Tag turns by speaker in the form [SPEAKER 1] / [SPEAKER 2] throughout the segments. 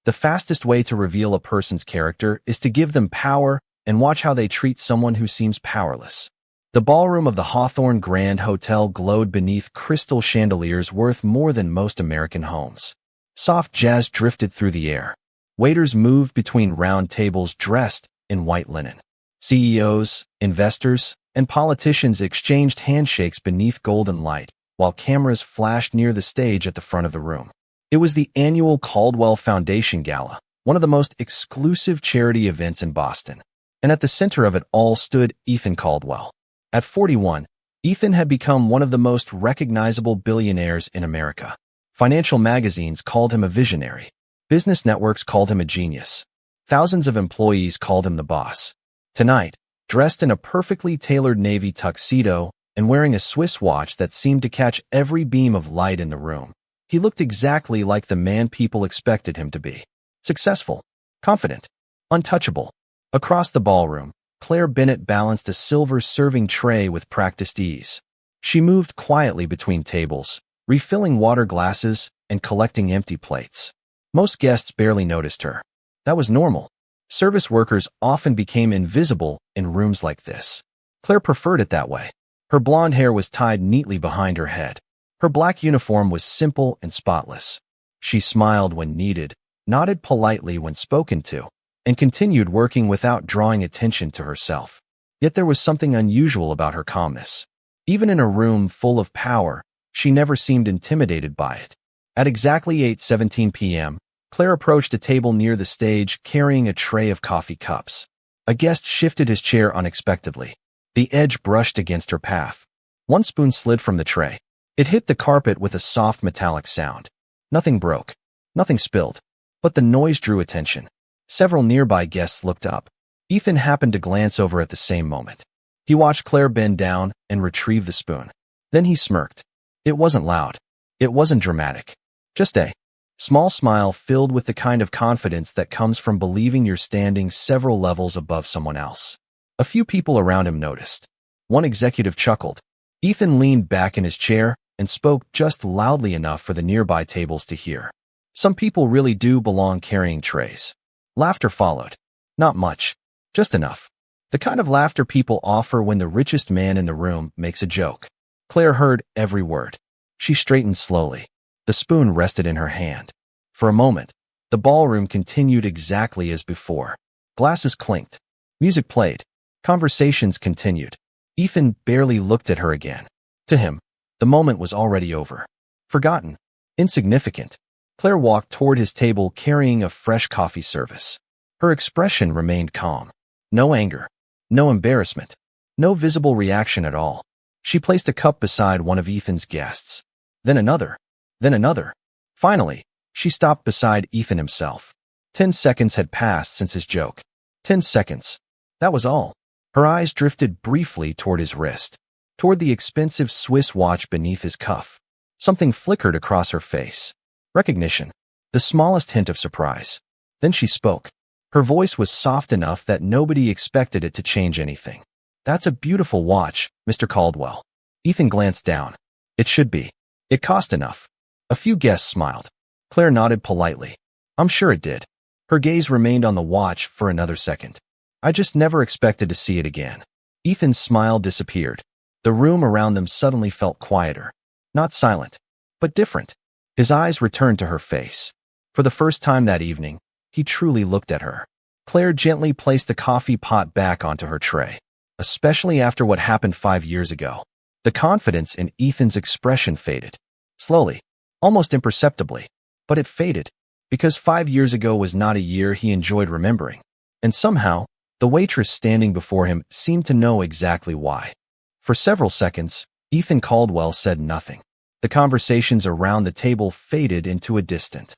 [SPEAKER 1] The fastest way to reveal a person's character is to give them power and watch how they treat someone who seems powerless. The ballroom of the Hawthorne Grand Hotel glowed beneath crystal chandeliers worth more than most American homes. Soft jazz drifted through the air. Waiters moved between round tables dressed in white linen. CEOs, investors, and politicians exchanged handshakes beneath golden light, while cameras flashed near the stage at the front of the room. It was the annual Caldwell Foundation Gala, one of the most exclusive charity events in Boston. And at the center of it all stood Ethan Caldwell. At 41, Ethan had become one of the most recognizable billionaires in America. Financial magazines called him a visionary. Business networks called him a genius. Thousands of employees called him the boss. Tonight, dressed in a perfectly tailored navy tuxedo and wearing a Swiss watch that seemed to catch every beam of light in the room, he looked exactly like the man people expected him to be. Successful, confident, untouchable. Across the ballroom, Claire Bennett balanced a silver serving tray with practiced ease. She moved quietly between tables, refilling water glasses and collecting empty plates. Most guests barely noticed her. That was normal. Service workers often became invisible in rooms like this. Claire preferred it that way. Her blonde hair was tied neatly behind her head. Her black uniform was simple and spotless. She smiled when needed, nodded politely when spoken to, and continued working without drawing attention to herself. Yet there was something unusual about her calmness. Even in a room full of power, she never seemed intimidated by it. At exactly 8:17 p.m., Claire approached a table near the stage carrying a tray of coffee cups. A guest shifted his chair unexpectedly. The edge brushed against her path. One spoon slid from the tray. It hit the carpet with a soft metallic sound. Nothing broke. Nothing spilled. But the noise drew attention. Several nearby guests looked up. Ethan happened to glance over at the same moment. He watched Claire bend down and retrieve the spoon. Then he smirked. It wasn't loud. It wasn't dramatic. Just a small smile filled with the kind of confidence that comes from believing you're standing several levels above someone else. A few people around him noticed. One executive chuckled. Ethan leaned back in his chair and spoke just loudly enough for the nearby tables to hear. Some people really do belong carrying trays. Laughter followed. Not much. Just enough. The kind of laughter people offer when the richest man in the room makes a joke. Claire heard every word. She straightened slowly. The spoon rested in her hand. For a moment, the ballroom continued exactly as before. Glasses clinked. Music played. Conversations continued. Ethan barely looked at her again. To him, the moment was already over. Forgotten. Insignificant. Claire walked toward his table carrying a fresh coffee service. Her expression remained calm. No anger. No embarrassment. No visible reaction at all. She placed a cup beside one of Ethan's guests. Then another. Then another. Finally, she stopped beside Ethan himself. 10 seconds had passed since his joke. 10 seconds. That was all. Her eyes drifted briefly toward his wrist, toward the expensive Swiss watch beneath his cuff. Something flickered across her face. Recognition. The smallest hint of surprise. Then she spoke. Her voice was soft enough that nobody expected it to change anything. That's a beautiful watch, Mr. Caldwell. Ethan glanced down. It should be. It cost enough. A few guests smiled. Claire nodded politely. I'm sure it did. Her gaze remained on the watch for another second. I just never expected to see it again. Ethan's smile disappeared. The room around them suddenly felt quieter. Not silent, but different. His eyes returned to her face. For the first time that evening, he truly looked at her. Claire gently placed the coffee pot back onto her tray. Especially after what happened 5 years ago. The confidence in Ethan's expression faded. Slowly, almost imperceptibly. But it faded. Because 5 years ago was not a year he enjoyed remembering. And somehow, the waitress standing before him seemed to know exactly why. For several seconds, Ethan Caldwell said nothing. The conversations around the table faded into a distant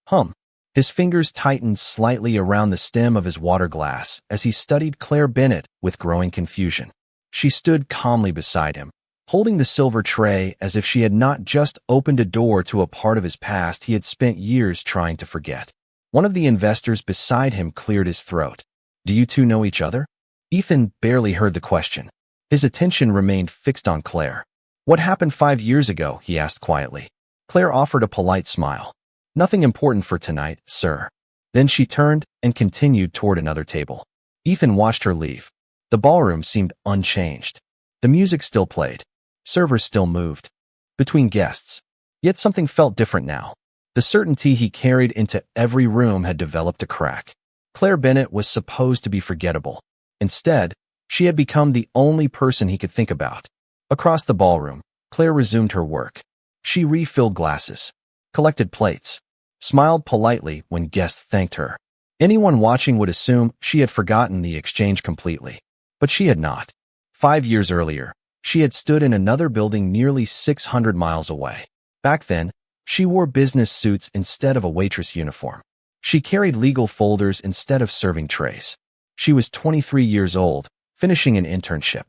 [SPEAKER 1] hum. His fingers tightened slightly around the stem of his water glass as he studied Claire Bennett with growing confusion. She stood calmly beside him, holding the silver tray as if she had not just opened a door to a part of his past he had spent years trying to forget. One of the investors beside him cleared his throat. Do you two know each other? Ethan barely heard the question. His attention remained fixed on Claire. What happened 5 years ago? He asked quietly. Claire offered a polite smile. Nothing important for tonight, sir. Then she turned and continued toward another table. Ethan watched her leave. The ballroom seemed unchanged. The music still played. Servers still moved between guests. Yet something felt different now. The certainty he carried into every room had developed a crack. Claire Bennett was supposed to be forgettable. Instead, she had become the only person he could think about. Across the ballroom, Claire resumed her work. She refilled glasses, collected plates, smiled politely when guests thanked her. Anyone watching would assume she had forgotten the exchange completely. But she had not. 5 years earlier, she had stood in another building nearly 600 miles away. Back then, she wore business suits instead of a waitress uniform. She carried legal folders instead of serving trays. She was 23 years old, finishing an internship,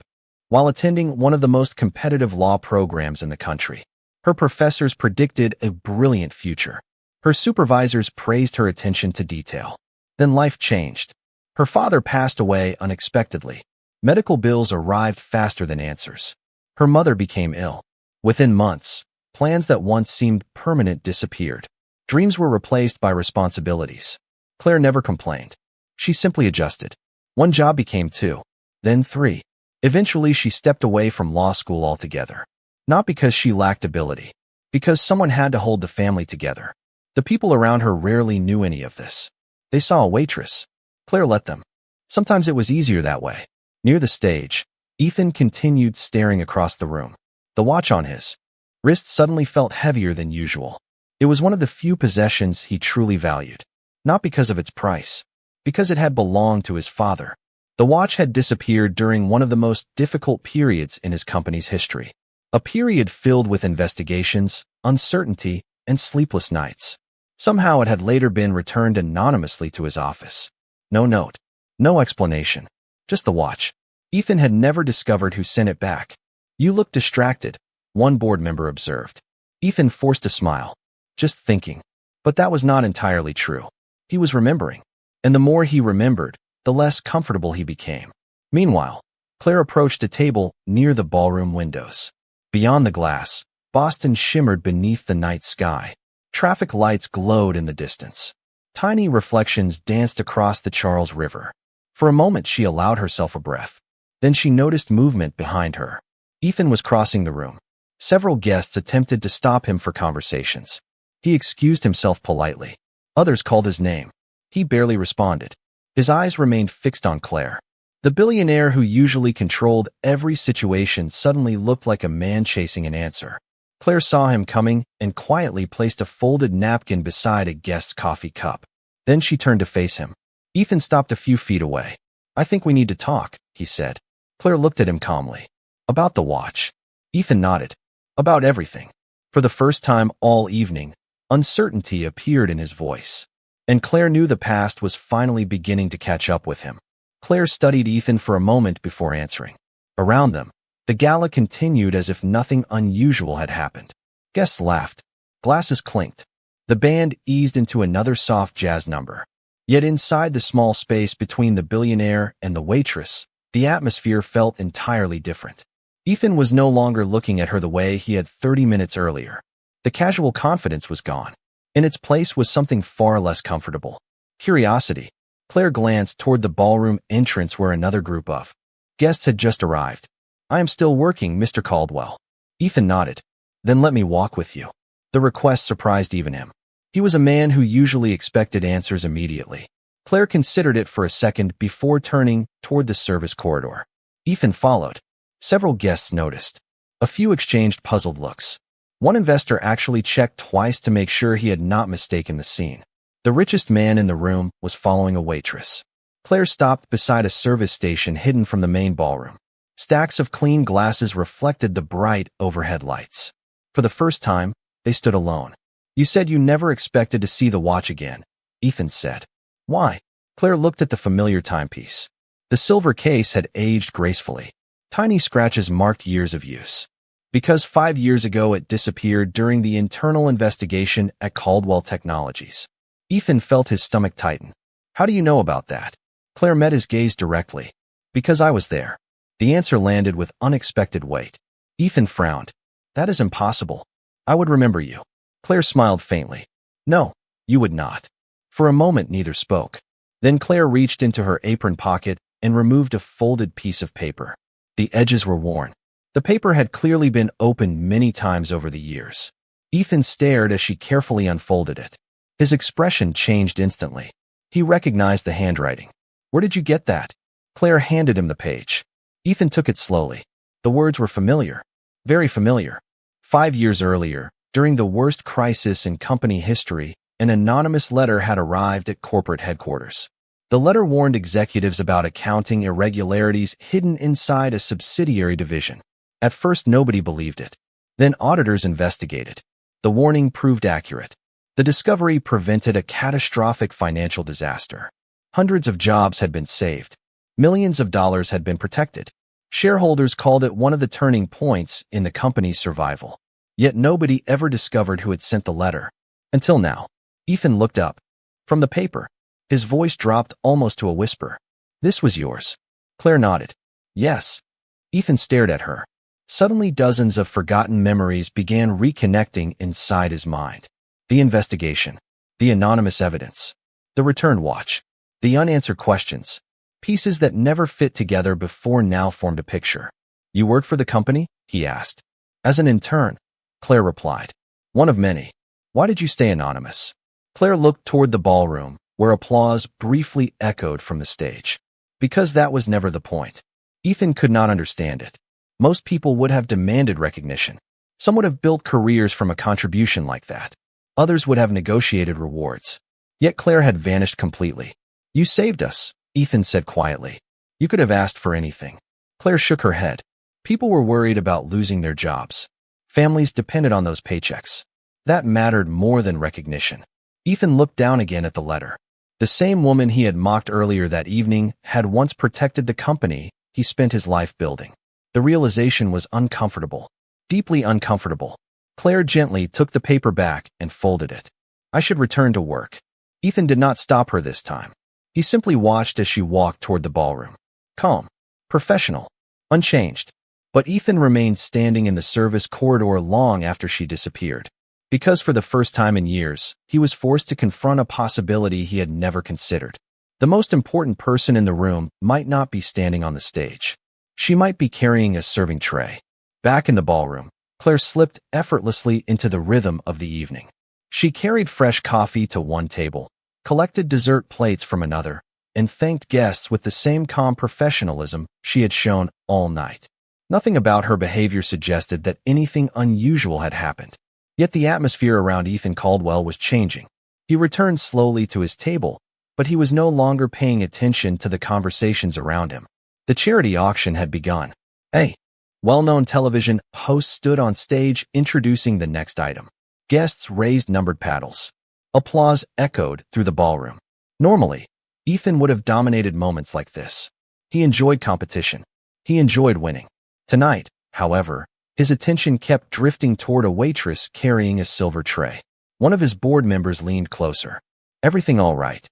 [SPEAKER 1] while attending one of the most competitive law programs in the country. Her professors predicted a brilliant future. Her supervisors praised her attention to detail. Then life changed. Her father passed away unexpectedly. Medical bills arrived faster than answers. Her mother became ill. Within months, plans that once seemed permanent disappeared. Dreams were replaced by responsibilities. Claire never complained. She simply adjusted. One job became 2, then 3. Eventually, she stepped away from law school altogether. Not because she lacked ability, because someone had to hold the family together. The people around her rarely knew any of this. They saw a waitress. Claire let them. Sometimes it was easier that way. Near the stage, Ethan continued staring across the room. The watch on his wrist suddenly felt heavier than usual. It was one of the few possessions he truly valued. Not because of its price, because it had belonged to his father. The watch had disappeared during one of the most difficult periods in his company's history. A period filled with investigations, uncertainty, and sleepless nights. Somehow it had later been returned anonymously to his office. No note, no explanation, just the watch. Ethan had never discovered who sent it back. "You look distracted," one board member observed. Ethan forced a smile. "Just thinking." But that was not entirely true. He was remembering. And the more he remembered, the less comfortable he became. Meanwhile, Claire approached a table near the ballroom windows. Beyond the glass, Boston shimmered beneath the night sky. Traffic lights glowed in the distance. Tiny reflections danced across the Charles River. For a moment, she allowed herself a breath. Then she noticed movement behind her. Ethan was crossing the room. Several guests attempted to stop him for conversations. He excused himself politely. Others called his name. He barely responded. His eyes remained fixed on Claire. The billionaire who usually controlled every situation suddenly looked like a man chasing an answer. Claire saw him coming and quietly placed a folded napkin beside a guest's coffee cup. Then she turned to face him. Ethan stopped a few feet away. "I think we need to talk," he said. Claire looked at him calmly. "About the watch." Ethan nodded. "About everything." For the first time all evening, uncertainty appeared in his voice. And Claire knew the past was finally beginning to catch up with him. Claire studied Ethan for a moment before answering. Around them, the gala continued as if nothing unusual had happened. Guests laughed. Glasses clinked. The band eased into another soft jazz number. Yet inside the small space between the billionaire and the waitress, the atmosphere felt entirely different. Ethan was no longer looking at her the way he had 30 minutes earlier. The casual confidence was gone. In its place was something far less comfortable. Curiosity. Claire glanced toward the ballroom entrance where another group of guests had just arrived. "I am still working, Mr. Caldwell." Ethan nodded. "Then let me walk with you." The request surprised even him. He was a man who usually expected answers immediately. Claire considered it for a second before turning toward the service corridor. Ethan followed. Several guests noticed. A few exchanged puzzled looks. One investor actually checked twice to make sure he had not mistaken the scene. The richest man in the room was following a waitress. Claire stopped beside a service station hidden from the main ballroom. Stacks of clean glasses reflected the bright overhead lights. For the first time, they stood alone. "You said you never expected to see the watch again," Ethan said. "Why?" Claire looked at the familiar timepiece. The silver case had aged gracefully. Tiny scratches marked years of use. "Because 5 years ago it disappeared during the internal investigation at Caldwell Technologies." Ethan felt his stomach tighten. "How do you know about that?" Claire met his gaze directly. "Because I was there." The answer landed with unexpected weight. Ethan frowned. "That is impossible. I would remember you." Claire smiled faintly. "No, you would not." For a moment, neither spoke. Then Claire reached into her apron pocket and removed a folded piece of paper. The edges were worn. The paper had clearly been opened many times over the years. Ethan stared as she carefully unfolded it. His expression changed instantly. He recognized the handwriting. "Where did you get that?" Claire handed him the page. Ethan took it slowly. The words were familiar. Very familiar. 5 years earlier, during the worst crisis in company history, an anonymous letter had arrived at corporate headquarters. The letter warned executives about accounting irregularities hidden inside a subsidiary division. At first, nobody believed it. Then auditors investigated. The warning proved accurate. The discovery prevented a catastrophic financial disaster. Hundreds of jobs had been saved. Millions of dollars had been protected. Shareholders called it one of the turning points in the company's survival. Yet nobody ever discovered who had sent the letter. Until now. Ethan looked up. From the paper. His voice dropped almost to a whisper. "This was yours." Claire nodded. "Yes." Ethan stared at her. Suddenly, dozens of forgotten memories began reconnecting inside his mind. The investigation. The anonymous evidence. The return watch. The unanswered questions. Pieces that never fit together before now formed a picture. "You work for the company?" he asked. "As an intern," Claire replied. "One of many. Why did you stay anonymous?" Claire looked toward the ballroom, where applause briefly echoed from the stage. Because that was never the point. Ethan could not understand it. Most people would have demanded recognition. Some would have built careers from a contribution like that. Others would have negotiated rewards. Yet Claire had vanished completely. "You saved us," Ethan said quietly. "You could have asked for anything." Claire shook her head. People were worried about losing their jobs. Families depended on those paychecks. That mattered more than recognition. Ethan looked down again at the letter. The same woman he had mocked earlier that evening had once protected the company he spent his life building. The realization was uncomfortable. Deeply uncomfortable. Claire gently took the paper back and folded it. "I should return to work." Ethan did not stop her this time. He simply watched as she walked toward the ballroom. Calm. Professional. Unchanged. But Ethan remained standing in the service corridor long after she disappeared. Because for the first time in years, he was forced to confront a possibility he had never considered. The most important person in the room might not be standing on the stage. She might be carrying a serving tray. Back in the ballroom, Claire slipped effortlessly into the rhythm of the evening. She carried fresh coffee to one table, collected dessert plates from another, and thanked guests with the same calm professionalism she had shown all night. Nothing about her behavior suggested that anything unusual had happened. Yet the atmosphere around Ethan Caldwell was changing. He returned slowly to his table, but he was no longer paying attention to the conversations around him. The charity auction had begun. A well-known television host stood on stage introducing the next item. Guests raised numbered paddles. Applause echoed through the ballroom. Normally, Ethan would have dominated moments like this. He enjoyed competition. He enjoyed winning. Tonight, however, his attention kept drifting toward a waitress carrying a silver tray. One of his board members leaned closer. "Everything all right?"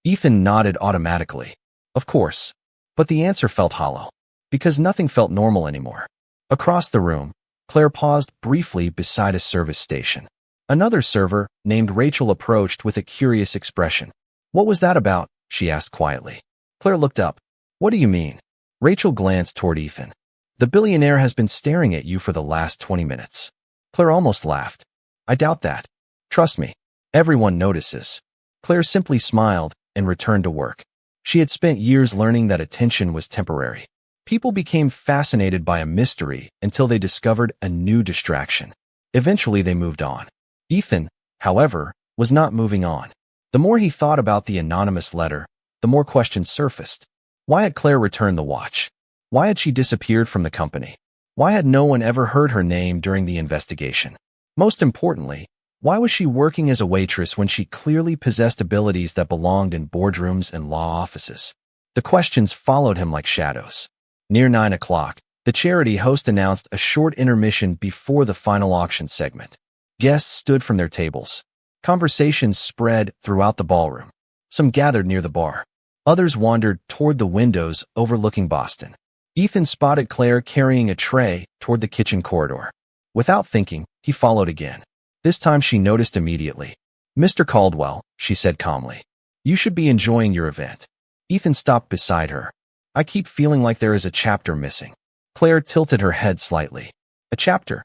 [SPEAKER 1] Ethan nodded automatically. Of course. But the answer felt hollow. Because nothing felt normal anymore. Across the room, Claire paused briefly beside a service station. Another server, named Rachel, approached with a curious expression. "What was that about?" she asked quietly. Claire looked up. "What do you mean?" Rachel glanced toward Ethan. "The billionaire has been staring at you for the last 20 minutes. Claire almost laughed. "I doubt that. Trust me. Everyone notices." Claire simply smiled and returned to work. She had spent years learning that attention was temporary. People became fascinated by a mystery until they discovered a new distraction. Eventually, they moved on. Ethan, however, was not moving on. The more he thought about the anonymous letter, the more questions surfaced. Why had Claire returned the watch? Why had she disappeared from the company? Why had no one ever heard her name during the investigation? Most importantly, why was she working as a waitress when she clearly possessed abilities that belonged in boardrooms and law offices? The questions followed him like shadows. Near 9 o'clock, the charity host announced a short intermission before the final auction segment. Guests stood from their tables. Conversations spread throughout the ballroom. Some gathered near the bar. Others wandered toward the windows overlooking Boston. Ethan spotted Claire carrying a tray toward the kitchen corridor. Without thinking, he followed again. This time she noticed immediately. Mr. Caldwell, she said calmly. You should be enjoying your event. Ethan stopped beside her. I keep feeling like there is a chapter missing. Claire tilted her head slightly. A chapter?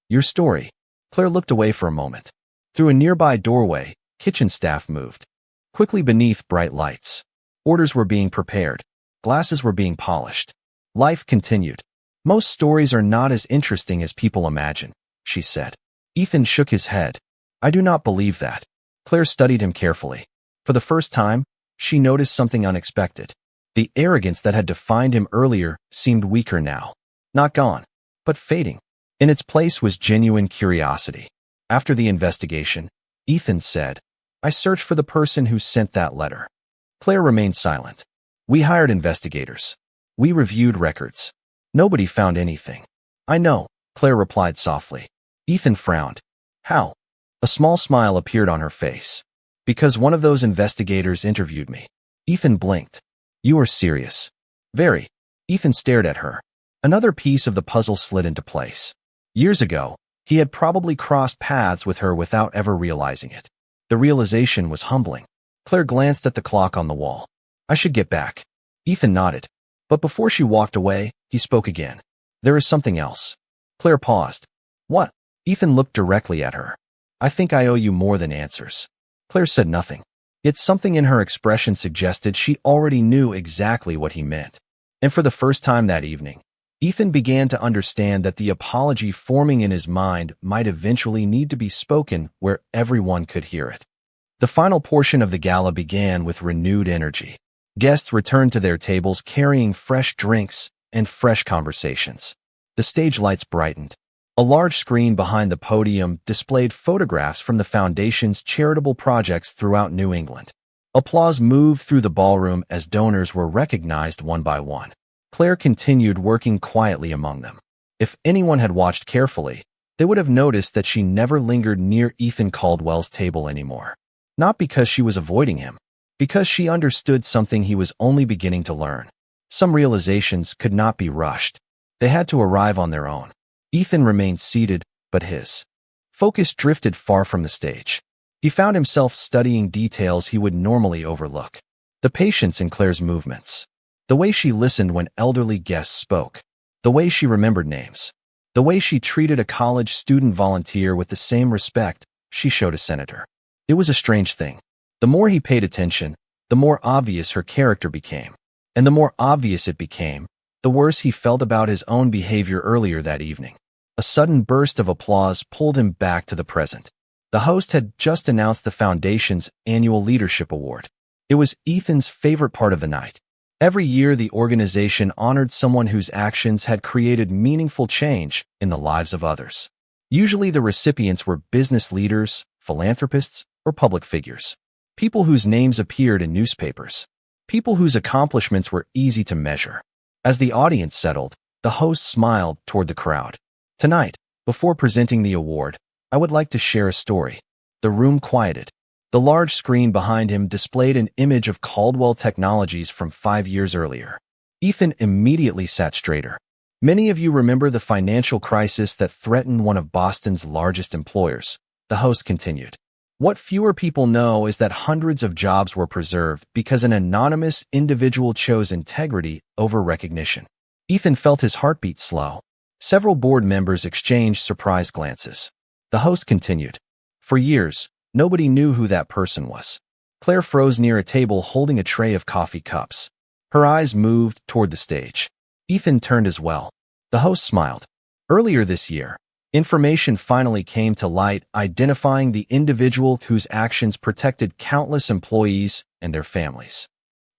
[SPEAKER 1] Your story. Claire looked away for a moment. Through a nearby doorway, kitchen staff moved. Quickly beneath bright lights. Orders were being prepared. Glasses were being polished. Life continued. Most stories are not as interesting as people imagine, she said. Ethan shook his head. I do not believe that. Claire studied him carefully. For the first time, she noticed something unexpected. The arrogance that had defined him earlier seemed weaker now. Not gone, but fading. In its place was genuine curiosity. After the investigation, Ethan said, I searched for the person who sent that letter. Claire remained silent. We hired investigators. We reviewed records. Nobody found anything. I know, Claire replied softly. Ethan frowned. How? A small smile appeared on her face. Because one of those investigators interviewed me. Ethan blinked. You are serious. Very. Ethan stared at her. Another piece of the puzzle slid into place. Years ago, he had probably crossed paths with her without ever realizing it. The realization was humbling. Claire glanced at the clock on the wall. I should get back. Ethan nodded. But before she walked away, he spoke again. There is something else. Claire paused. What? Ethan looked directly at her. I think I owe you more than answers. Claire said nothing. Yet something in her expression suggested she already knew exactly what he meant. And for the first time that evening, Ethan began to understand that the apology forming in his mind might eventually need to be spoken where everyone could hear it. The final portion of the gala began with renewed energy. Guests returned to their tables carrying fresh drinks and fresh conversations. The stage lights brightened. A large screen behind the podium displayed photographs from the Foundation's charitable projects throughout New England. Applause moved through the ballroom as donors were recognized one by one. Claire continued working quietly among them. If anyone had watched carefully, they would have noticed that she never lingered near Ethan Caldwell's table anymore. Not because she was avoiding him, because she understood something he was only beginning to learn. Some realizations could not be rushed. They had to arrive on their own. Ethan remained seated, but his focus drifted far from the stage. He found himself studying details he would normally overlook. The patience in Claire's movements. The way she listened when elderly guests spoke. The way she remembered names. The way she treated a college student volunteer with the same respect she showed a senator. It was a strange thing. The more he paid attention, the more obvious her character became. And the more obvious it became, the worse he felt about his own behavior earlier that evening. A sudden burst of applause pulled him back to the present. The host had just announced the Foundation's annual leadership award. It was Ethan's favorite part of the night. Every year, the organization honored someone whose actions had created meaningful change in the lives of others. Usually, the recipients were business leaders, philanthropists, or public figures. People whose names appeared in newspapers. People whose accomplishments were easy to measure. As the audience settled, the host smiled toward the crowd. Tonight, before presenting the award, I would like to share a story. The room quieted. The large screen behind him displayed an image of Caldwell Technologies from 5 years earlier. Ethan immediately sat straighter. Many of you remember the financial crisis that threatened one of Boston's largest employers, the host continued. What fewer people know is that hundreds of jobs were preserved because an anonymous individual chose integrity over recognition. Ethan felt his heartbeat slow. Several board members exchanged surprised glances. The host continued. For years, nobody knew who that person was. Claire froze near a table holding a tray of coffee cups. Her eyes moved toward the stage. Ethan turned as well. The host smiled. Earlier this year, information finally came to light identifying the individual whose actions protected countless employees and their families.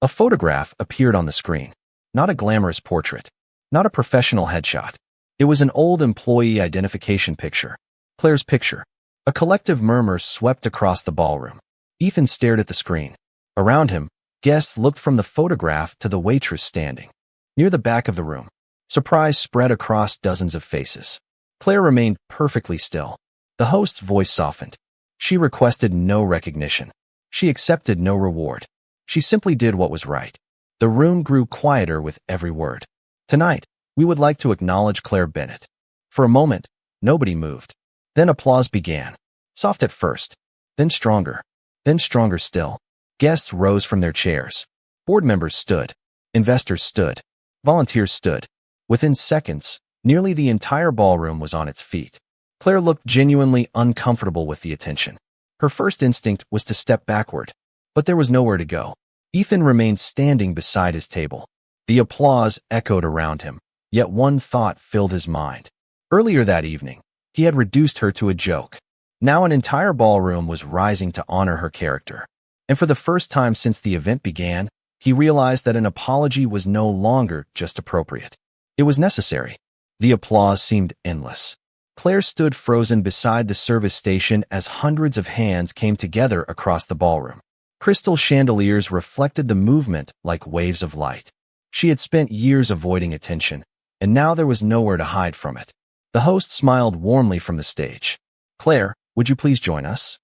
[SPEAKER 1] A photograph appeared on the screen. Not a glamorous portrait. Not a professional headshot. It was an old employee identification picture. Claire's picture. A collective murmur swept across the ballroom. Ethan stared at the screen. Around him, guests looked from the photograph to the waitress standing. Near the back of the room, surprise spread across dozens of faces. Claire remained perfectly still. The host's voice softened. She requested no recognition. She accepted no reward. She simply did what was right. The room grew quieter with every word. Tonight, we would like to acknowledge Claire Bennett. For a moment, nobody moved. Then applause began. Soft at first. Then stronger. Then stronger still. Guests rose from their chairs. Board members stood. Investors stood. Volunteers stood. Within seconds, nearly the entire ballroom was on its feet. Claire looked genuinely uncomfortable with the attention. Her first instinct was to step backward, but there was nowhere to go. Ethan remained standing beside his table. The applause echoed around him, yet one thought filled his mind. Earlier that evening, he had reduced her to a joke. Now an entire ballroom was rising to honor her character. And for the first time since the event began, he realized that an apology was no longer just appropriate. It was necessary. The applause seemed endless. Claire stood frozen beside the service station as hundreds of hands came together across the ballroom. Crystal chandeliers reflected the movement like waves of light. She had spent years avoiding attention, and now there was nowhere to hide from it. The host smiled warmly from the stage. "Claire, would you please join us?"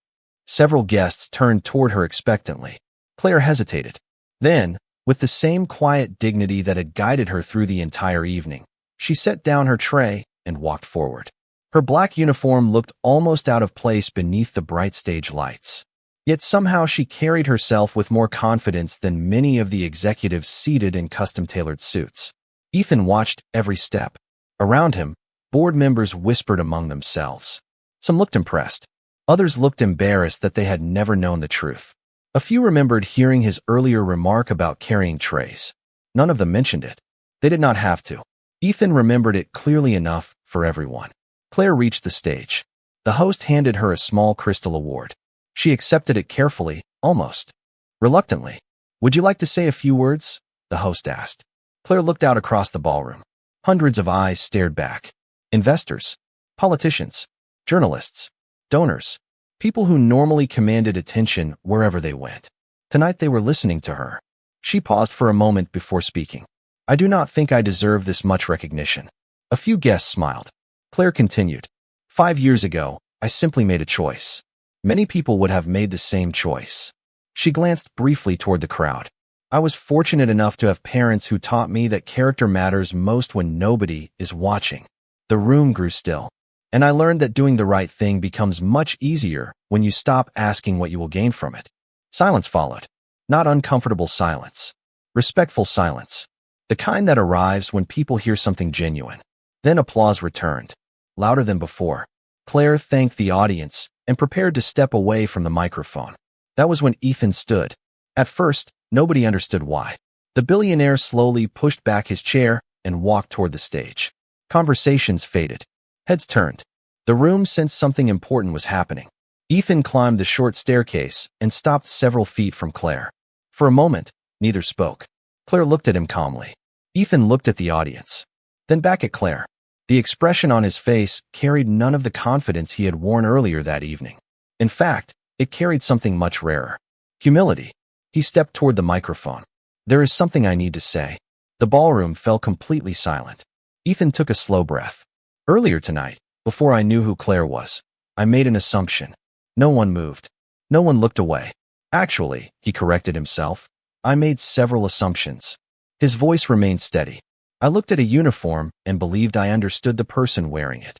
[SPEAKER 1] Several guests turned toward her expectantly. Claire hesitated. Then, with the same quiet dignity that had guided her through the entire evening, she set down her tray and walked forward. Her black uniform looked almost out of place beneath the bright stage lights. Yet somehow she carried herself with more confidence than many of the executives seated in custom-tailored suits. Ethan watched every step. Around him, board members whispered among themselves. Some looked impressed. Others looked embarrassed that they had never known the truth. A few remembered hearing his earlier remark about carrying trays. None of them mentioned it. They did not have to. Ethan remembered it clearly enough for everyone. Claire reached the stage. The host handed her a small crystal award. She accepted it carefully, almost reluctantly. "Would you like to say a few words?" the host asked. Claire looked out across the ballroom. Hundreds of eyes stared back. Investors, politicians, journalists, donors, people who normally commanded attention wherever they went. Tonight they were listening to her. She paused for a moment before speaking. "I do not think I deserve this much recognition." A few guests smiled. Claire continued. 5 years ago, I simply made a choice. Many people would have made the same choice." She glanced briefly toward the crowd. "I was fortunate enough to have parents who taught me that character matters most when nobody is watching." The room grew still. "And I learned that doing the right thing becomes much easier when you stop asking what you will gain from it." Silence followed. Not uncomfortable silence. Respectful silence. The kind that arrives when people hear something genuine. Then applause returned. Louder than before. Claire thanked the audience and prepared to step away from the microphone. That was when Ethan stood. At first, nobody understood why. The billionaire slowly pushed back his chair and walked toward the stage. Conversations faded. Heads turned. The room sensed something important was happening. Ethan climbed the short staircase and stopped several feet from Claire. For a moment, neither spoke. Claire looked at him calmly. Ethan looked at the audience. Then back at Claire. The expression on his face carried none of the confidence he had worn earlier that evening. In fact, it carried something much rarer. Humility. He stepped toward the microphone. "There is something I need to say." The ballroom fell completely silent. Ethan took a slow breath. "Earlier tonight, before I knew who Claire was, I made an assumption. No one moved. No one looked away. Actually," he corrected himself, "I made several assumptions." His voice remained steady. "I looked at a uniform and believed I understood the person wearing it."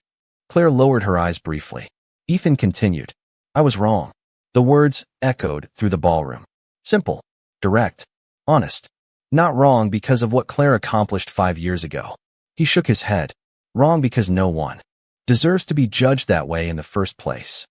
[SPEAKER 1] Claire lowered her eyes briefly. Ethan continued. "I was wrong." The words echoed through the ballroom. Simple, direct, honest. Not wrong because of what Claire accomplished 5 years ago. He shook his head. Wrong because no one deserves to be judged that way in the first place.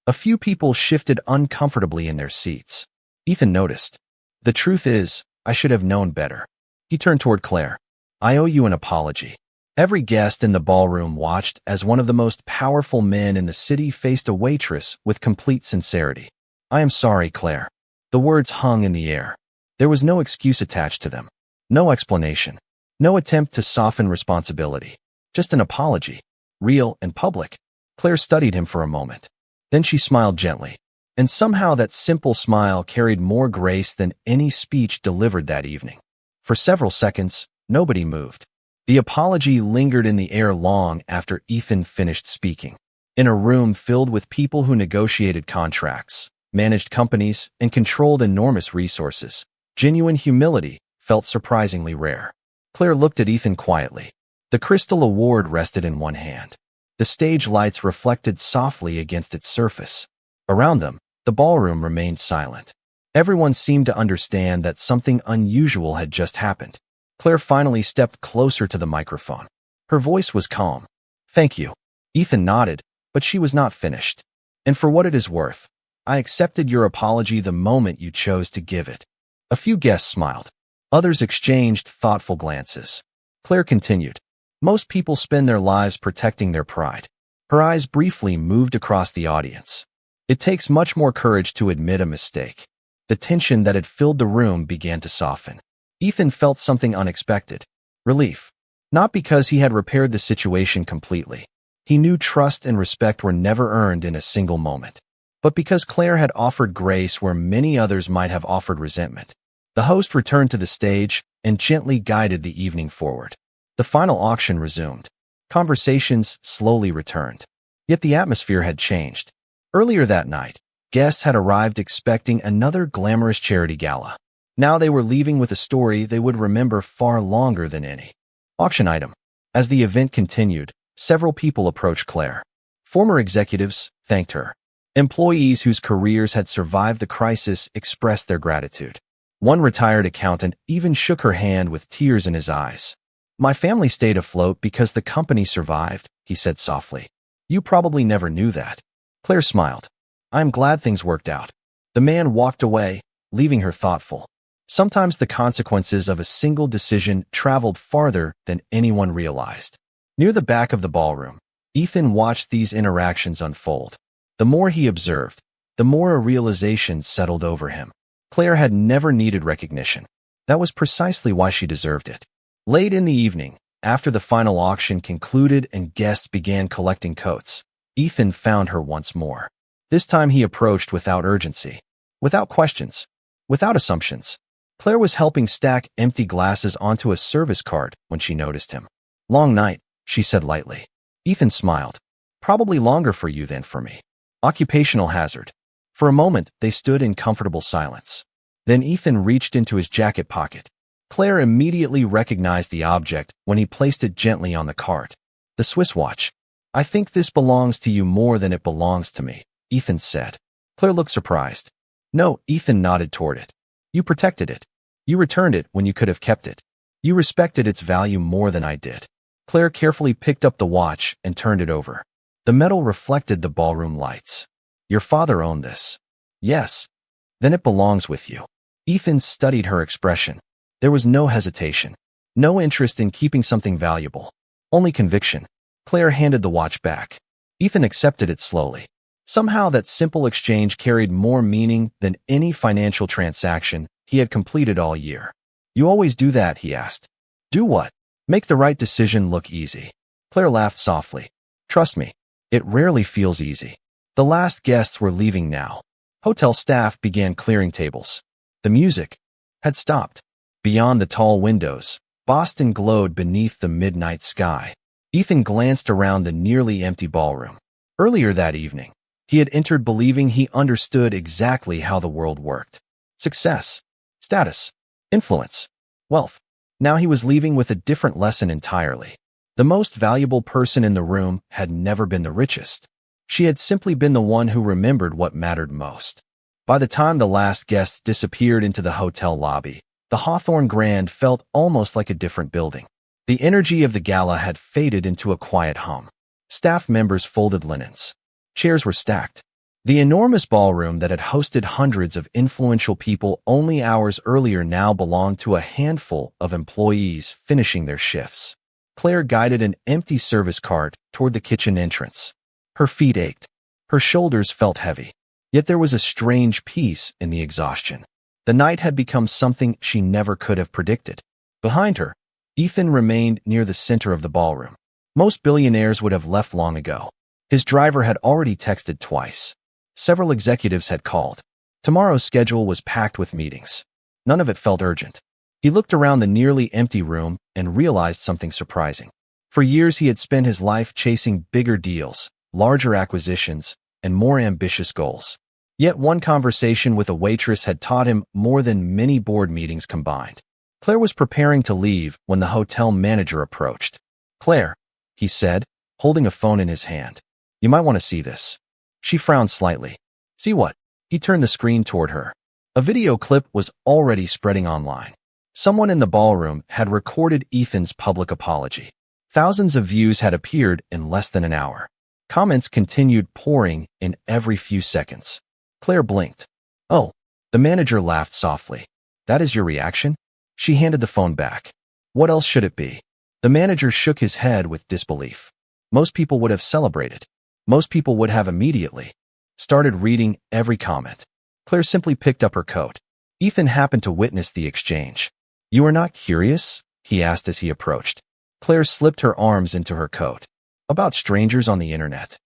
[SPEAKER 1] A few people shifted uncomfortably in their seats. Ethan noticed. "The truth is, I should have known better." He turned toward Claire. "I owe you an apology." Every guest in the ballroom watched as one of the most powerful men in the city faced a waitress with complete sincerity. "I am sorry, Claire." The words hung in the air. There was no excuse attached to them. No explanation. No attempt to soften responsibility. Just an apology. Real and public. Claire studied him for a moment. Then she smiled gently. And somehow that simple smile carried more grace than any speech delivered that evening. For several seconds, nobody moved. The apology lingered in the air long after Ethan finished speaking. In a room filled with people who negotiated contracts, managed companies, and controlled enormous resources, genuine humility felt surprisingly rare. Claire looked at Ethan quietly. The crystal award rested in one hand. The stage lights reflected softly against its surface. Around them, The ballroom remained silent. Everyone seemed to understand that something unusual had just happened. Claire finally stepped closer to the microphone. Her voice was calm. "Thank you." Ethan nodded, but she was not finished. "And for what it is worth, I accepted your apology the moment you chose to give it." A few guests smiled. Others exchanged thoughtful glances. Claire continued. "Most people spend their lives protecting their pride." Her eyes briefly moved across the audience. "It takes much more courage to admit a mistake." The tension that had filled the room began to soften. Ethan felt something unexpected. Relief. Not because he had repaired the situation completely. He knew trust and respect were never earned in a single moment. But because Claire had offered grace where many others might have offered resentment. The host returned to the stage and gently guided the evening forward. The final auction resumed. Conversations slowly returned. Yet the atmosphere had changed. Earlier that night, guests had arrived expecting another glamorous charity gala. Now they were leaving with a story they would remember far longer than any. Auction item. As the event continued, several people approached Claire. Former executives thanked her. Employees whose careers had survived the crisis expressed their gratitude. One retired accountant even shook her hand with tears in his eyes. "My family stayed afloat because the company survived," he said softly. "You probably never knew that." Claire smiled. "I'm glad things worked out." The man walked away, leaving her thoughtful. Sometimes the consequences of a single decision traveled farther than anyone realized. Near the back of the ballroom, Ethan watched these interactions unfold. The more he observed, the more a realization settled over him. Claire had never needed recognition. That was precisely why she deserved it. Late in the evening, after the final auction concluded and guests began collecting coats, Ethan found her once more. This time he approached without urgency, without questions, without assumptions. Claire was helping stack empty glasses onto a service cart when she noticed him. "Long night," she said lightly. Ethan smiled. "Probably longer for you than for me." Occupational hazard. For a moment, they stood in comfortable silence. Then Ethan reached into his jacket pocket. Claire immediately recognized the object when he placed it gently on the cart. The Swiss watch. "I think this belongs to you more than it belongs to me," Ethan said. Claire looked surprised. "No," Ethan nodded toward it. "You protected it. You returned it when you could have kept it. You respected its value more than I did." Claire carefully picked up the watch and turned it over. The metal reflected the ballroom lights. "Your father owned this." "Yes." "Then it belongs with you." Ethan studied her expression. There was no hesitation, no interest in keeping something valuable, only conviction. Claire handed the watch back. Ethan accepted it slowly. Somehow that simple exchange carried more meaning than any financial transaction he had completed all year. "You always do that?" he asked. "Do what?" "Make the right decision look easy." Claire laughed softly. "Trust me, it rarely feels easy." The last guests were leaving now. Hotel staff began clearing tables. The music had stopped. Beyond the tall windows, Boston glowed beneath the midnight sky. Ethan glanced around the nearly empty ballroom. Earlier that evening, he had entered believing he understood exactly how the world worked. Success, status, influence, wealth. Now he was leaving with a different lesson entirely. The most valuable person in the room had never been the richest. She had simply been the one who remembered what mattered most. By the time the last guests disappeared into the hotel lobby, the Hawthorne Grand felt almost like a different building. The energy of the gala had faded into a quiet hum. Staff members folded linens. Chairs were stacked. The enormous ballroom that had hosted hundreds of influential people only hours earlier now belonged to a handful of employees finishing their shifts. Claire guided an empty service cart toward the kitchen entrance. Her feet ached. Her shoulders felt heavy. Yet there was a strange peace in the exhaustion. The night had become something she never could have predicted. Behind her, Ethan remained near the center of the ballroom. Most billionaires would have left long ago. His driver had already texted twice. Several executives had called. Tomorrow's schedule was packed with meetings. None of it felt urgent. He looked around the nearly empty room and realized something surprising. For years he had spent his life chasing bigger deals, larger acquisitions, and more ambitious goals. Yet one conversation with a waitress had taught him more than many board meetings combined. Claire was preparing to leave when the hotel manager approached. "Claire," he said, holding a phone in his hand. "You might want to see this." She frowned slightly. "See what?" He turned the screen toward her. A video clip was already spreading online. Someone in the ballroom had recorded Ethan's public apology. Thousands of views had appeared in less than an hour. Comments continued pouring in every few seconds. Claire blinked. "Oh." The manager laughed softly. "That is your reaction?" She handed the phone back. "What else should it be?" The manager shook his head with disbelief. "Most people would have celebrated. Most people would have immediately started reading every comment." Claire simply picked up her coat. Ethan happened to witness the exchange. "You are not curious?" he asked as he approached. Claire slipped her arms into her coat. "About strangers on the internet."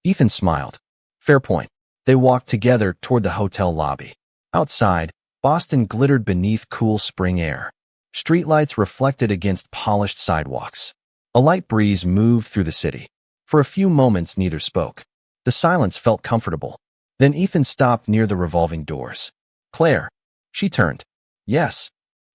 [SPEAKER 1] Ethan smiled. "Fair point." They walked together toward the hotel lobby. Outside, Boston glittered beneath cool spring air. Streetlights reflected against polished sidewalks. A light breeze moved through the city. For a few moments, neither spoke. The silence felt comfortable. Then Ethan stopped near the revolving doors. "Claire." She turned. "Yes."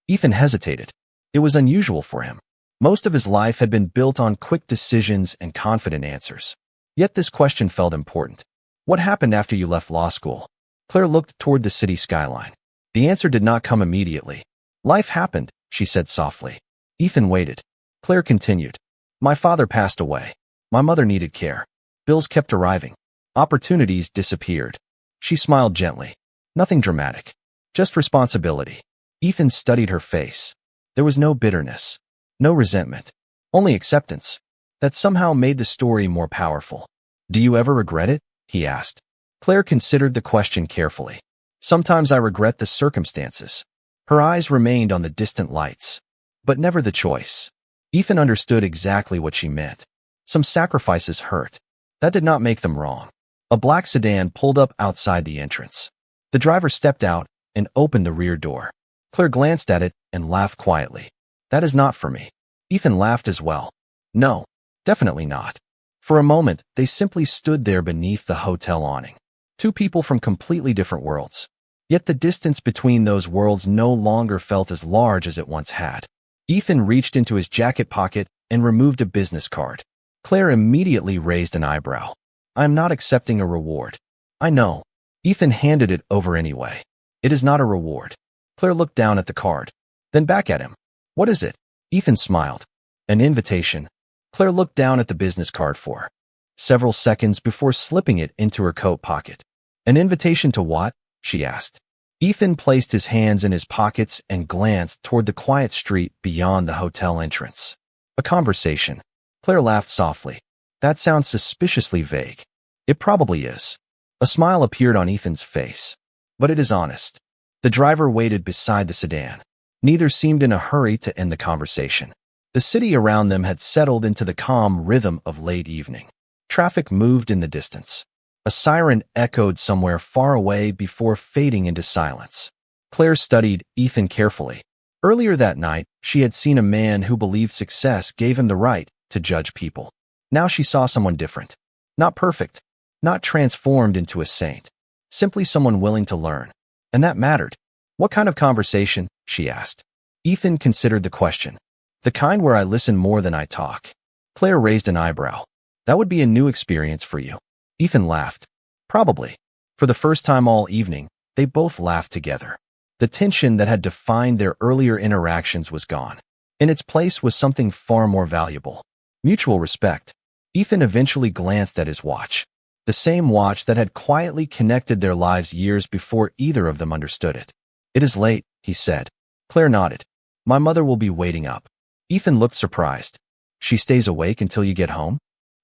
[SPEAKER 1] Ethan hesitated. It was unusual for him. Most of his life had been built on quick decisions and confident answers. Yet this question felt important. "What happened after you left law school?" Claire looked toward the city skyline. The answer did not come immediately. "Life happened," she said softly. Ethan waited. Claire continued. "My father passed away. My mother needed care. Bills kept arriving. Opportunities disappeared." She smiled gently. "Nothing dramatic. Just responsibility." Ethan studied her face. There was no bitterness, no resentment, only acceptance. That somehow made the story more powerful. "Do you ever regret it?" he asked. Claire considered the question carefully. "Sometimes I regret the circumstances." Her eyes remained on the distant lights, but never the choice. Ethan understood exactly what she meant. Some sacrifices hurt. That did not make them wrong. A black sedan pulled up outside the entrance. The driver stepped out and opened the rear door. Claire glanced at it and laughed quietly. "That is not for me." Ethan laughed as well. "No, definitely not." For a moment, they simply stood there beneath the hotel awning. Two people from completely different worlds. Yet the distance between those worlds no longer felt as large as it once had. Ethan reached into his jacket pocket and removed a business card. Claire immediately raised an eyebrow. "I am not accepting a reward." "I know." Ethan handed it over anyway. "It is not a reward." Claire looked down at the card, then back at him. "What is it?" Ethan smiled. "An invitation." Claire looked down at the business card for several seconds before slipping it into her coat pocket. "An invitation to what?" she asked. Ethan placed his hands in his pockets and glanced toward the quiet street beyond the hotel entrance. "A conversation." Claire laughed softly. "That sounds suspiciously vague." "It probably is." A smile appeared on Ethan's face. "But it is honest." The driver waited beside the sedan. Neither seemed in a hurry to end the conversation. The city around them had settled into the calm rhythm of late evening. Traffic moved in the distance. A siren echoed somewhere far away before fading into silence. Claire studied Ethan carefully. Earlier that night, she had seen a man who believed success gave him the right to judge people. Now she saw someone different. Not perfect, not transformed into a saint. Simply someone willing to learn. And that mattered. "What kind of conversation?" she asked. Ethan considered the question. "The kind where I listen more than I talk." Claire raised an eyebrow. "That would be a new experience for you." Ethan laughed. "Probably." For the first time all evening, they both laughed together. The tension that had defined their earlier interactions was gone. In its place was something far more valuable. Mutual respect. Ethan eventually glanced at his watch. The same watch that had quietly connected their lives years before either of them understood it. "It is late," he said. Claire nodded. "My mother will be waiting up." Ethan looked surprised. "She stays awake until you get home?"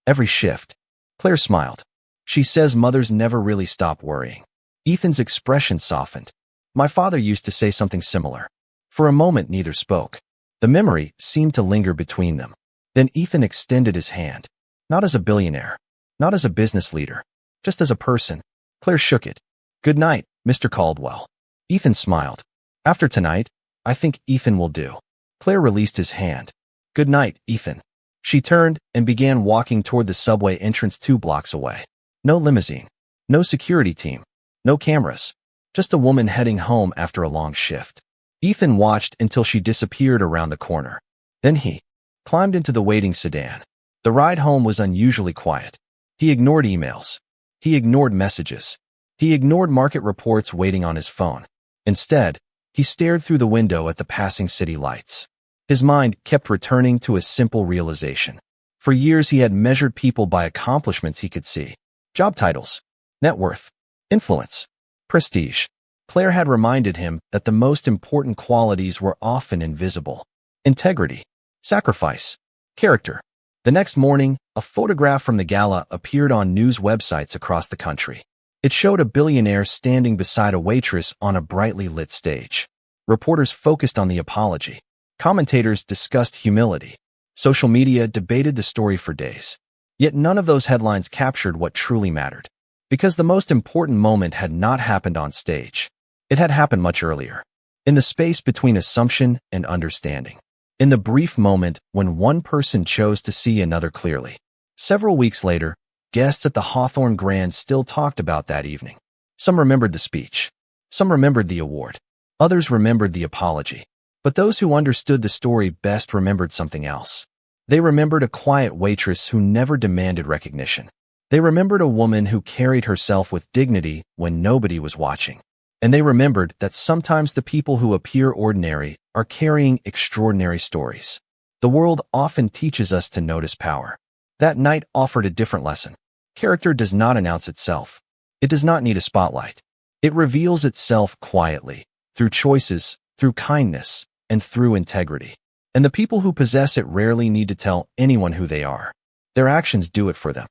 [SPEAKER 1] "Every shift." Claire smiled. "She says mothers never really stop worrying." Ethan's expression softened. "My father used to say something similar." For a moment, neither spoke. The memory seemed to linger between them. Then Ethan extended his hand. "Not as a billionaire. Not as a business leader. Just as a person." Claire shook it. "Good night, Mr. Caldwell." Ethan smiled. "After tonight, I think Ethan will do." Claire released his hand. "Good night, Ethan." She turned and began walking toward the subway entrance 2 blocks away. No limousine. No security team. No cameras. Just a woman heading home after a long shift. Ethan watched until she disappeared around the corner. Then he climbed into the waiting sedan. The ride home was unusually quiet. He ignored emails. He ignored messages. He ignored market reports waiting on his phone. Instead, he stared through the window at the passing city lights. His mind kept returning to a simple realization. For years, he had measured people by accomplishments he could see. Job titles, net worth, influence, prestige. Claire had reminded him that the most important qualities were often invisible. Integrity, sacrifice, character. The next morning, a photograph from the gala appeared on news websites across the country. It showed a billionaire standing beside a waitress on a brightly lit stage. Reporters focused on the apology. Commentators discussed humility. Social media debated the story for days. Yet none of those headlines captured what truly mattered. Because the most important moment had not happened on stage. It had happened much earlier. In the space between assumption and understanding. In the brief moment when one person chose to see another clearly. Several weeks later, guests at the Hawthorne Grand still talked about that evening. Some remembered the speech. Some remembered the award. Others remembered the apology. But those who understood the story best remembered something else. They remembered a quiet waitress who never demanded recognition. They remembered a woman who carried herself with dignity when nobody was watching. And they remembered that sometimes the people who appear ordinary are carrying extraordinary stories. The world often teaches us to notice power. That night offered a different lesson. Character does not announce itself. It does not need a spotlight. It reveals itself quietly, through choices, through kindness, and through integrity. And the people who possess it rarely need to tell anyone who they are. Their actions do it for them.